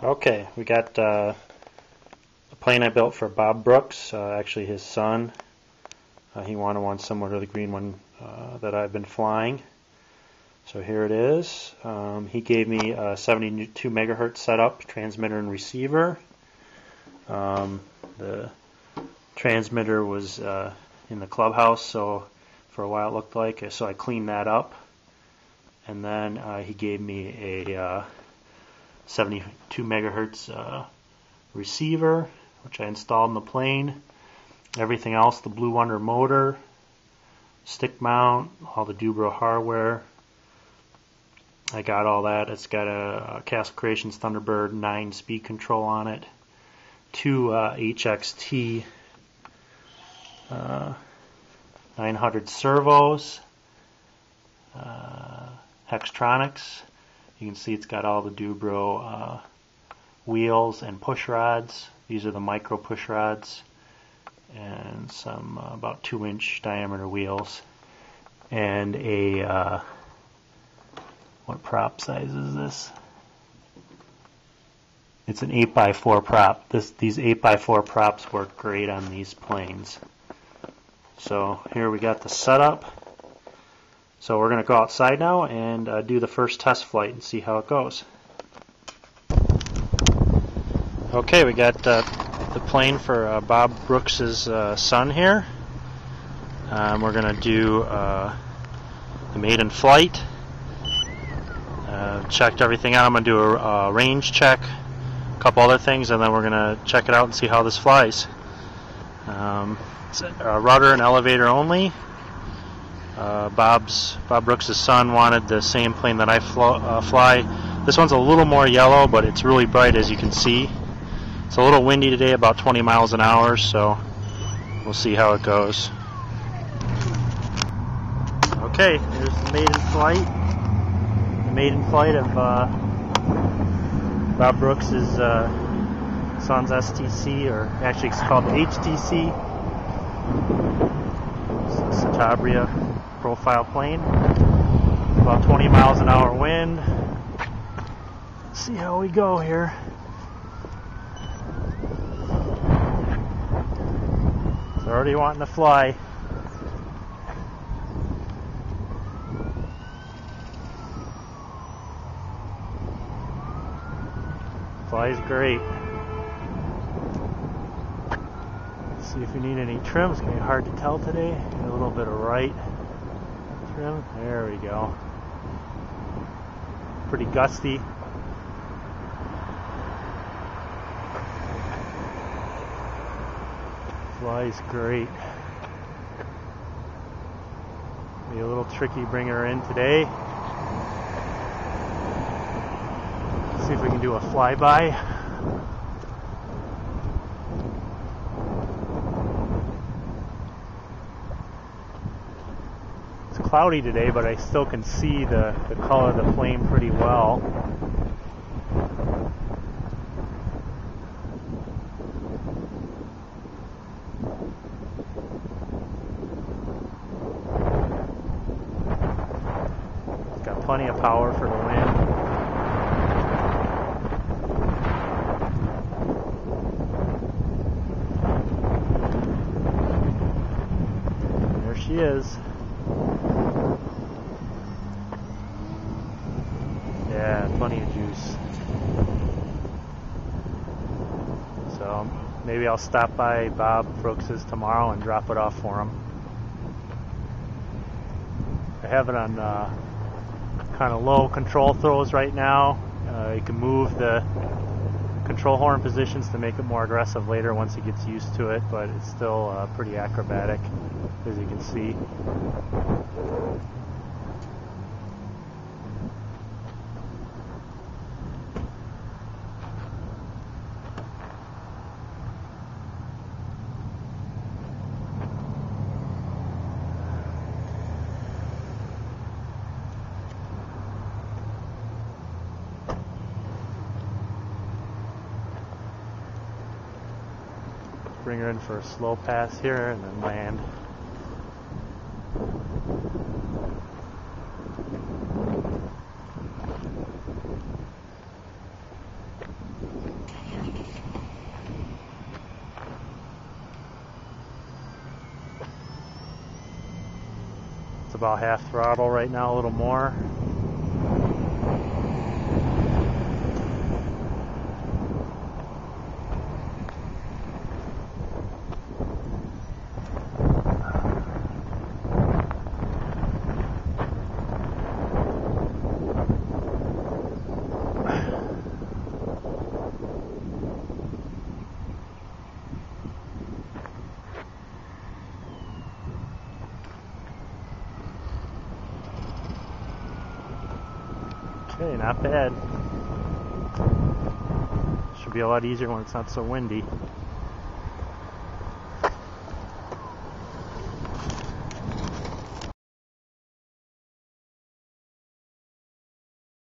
Okay, we got a plane I built for Bob Brooks, actually his son. He wanted one similar to the green one that I've been flying. So here it is. He gave me a 72 megahertz setup, transmitter and receiver. The transmitter was in the clubhouse, so for a while it looked like, so I cleaned that up. And then he gave me a 72 megahertz receiver, which I installed in the plane. Everything else, the Blue Wonder motor, stick mount, all the Dubro hardware, I got all that. It's got a Castle Creations Thunderbird 9 speed control on it, two HXT 900 servos, HexTroniks. You can see it's got all the Dubro wheels and push rods. These are the micro push rods, and some about 2-inch diameter wheels, and a what prop size is this? It's an 8x4 prop. These 8x4 props work great on these planes. So here we got the setup. So we're going to go outside now and do the first test flight and see how it goes. Okay, we got the plane for Bob Brooks's son here. We're going to do the maiden flight. Checked everything out. I'm going to do a range check, a couple other things, and then we're going to check it out and see how this flies. It's a rudder and elevator only. Bob Brooks' son wanted the same plane that I fly. This one's a little more yellow, but it's really bright, as you can see. It's a little windy today, about 20 miles an hour, so we'll see how it goes. Okay, here's the maiden flight. The maiden flight of Bob Brooks' son's STC, or actually it's called the HTC. It's a Citabria profile plane. About 20 miles an hour wind. Let's see how we go here. It's already wanting to fly. Flies great. Let's see if we need any trim. It's going to be hard to tell today. A little bit of right trim. There we go. Pretty gusty. Flies great. Be a little tricky bringing her in today. See if we can do a flyby. It's cloudy today, but I still can see the color of the plane pretty well. It's got plenty of power for the wind. She is. Yeah, plenty of juice. So maybe I'll stop by Bob Brooks's tomorrow and drop it off for him. I have it on kind of low control throws right now. You can move the control horn positions to make it more aggressive later once he gets used to it, but it's still pretty acrobatic, as you can see. Bring her in for a slow pass here and then land. about half throttle right now, a little more. Okay, not bad. Should be a lot easier when it's not so windy.